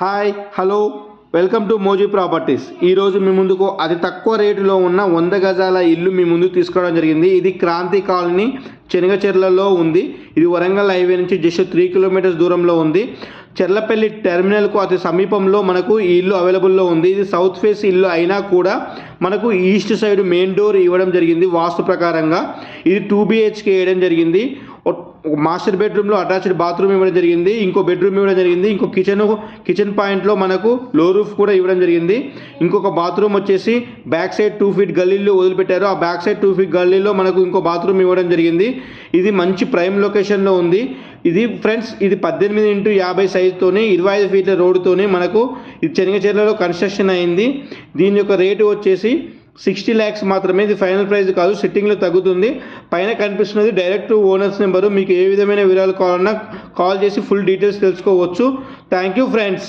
Hi hello welcome to మోజీ properties. ఈరోజు మీ ముందుకు అతి తక్కువ రేటులో ఉన్న 100 గజాల ఇల్లు మీ ముందుకు తీసుకోవడం జరిగింది. ఇది క్రాంతి కాలనీ చెనగచెర్లలో ఉంది. ఇది వరంగల్ హైవే నుంచి జస్ట్ 3 కిలోమీటర్స్ దూరంలో ఉంది. చెర్లపల్లి టెర్మినల్కు అతి సమీపంలో మనకు ఈ ఇల్లు అవైలబుల్లో ఉంది. ఇది సౌత్ ఫేస్ ఇల్లు అయినా కూడా మనకు ఈస్ట్ సైడ్ మెయిన్ డోర్ ఇవ్వడం జరిగింది. వాస్తు ప్రకారంగా ఇది 2 BHK వేయడం జరిగింది. మాస్టర్ బెడ్రూమ్లో అటాచ్డ్ బాత్రూమ్ ఇవ్వడం జరిగింది. ఇంకో బెడ్రూమ్ ఇవ్వడం జరిగింది. ఇంకో కిచెన్ పాయింట్లో మనకు లో రూఫ్ కూడా ఇవ్వడం జరిగింది. ఇంకొక బాత్రూమ్ వచ్చేసి బ్యాక్ సైడ్ 2 ఫీట్ గల్లీలో వదిలిపెట్టారు. ఆ బ్యాక్ సైడ్ 2 ఫీట్ గల్లీలో మనకు ఇంకో బాత్రూమ్ ఇవ్వడం జరిగింది. ఇది మంచి ప్రైమ్ లొకేషన్లో ఉంది. ఇది ఫ్రెండ్స్, ఇది 18x50 సైజుతోనే 25 ఫీట్ల రోడ్డుతోనే మనకు ఇది చెనగచెర్లలో కన్స్ట్రక్షన్ అయింది. దీని యొక్క రేటు వచ్చేసి 60 lakhs మాత్రమే. ఇది ఫైనల్ ప్రైస్ కాదు, సిట్టింగ్లో తగ్గుతుంది. పైన కనిపిస్తున్నది డైరెక్ట్ ఓనర్స్ నెంబరు. మీకు ఏ విధమైన వివరాలు కావాలన్నా కాల్ చేసి ఫుల్ డీటెయిల్స్ తెలుసుకోవచ్చు. Thank you friends.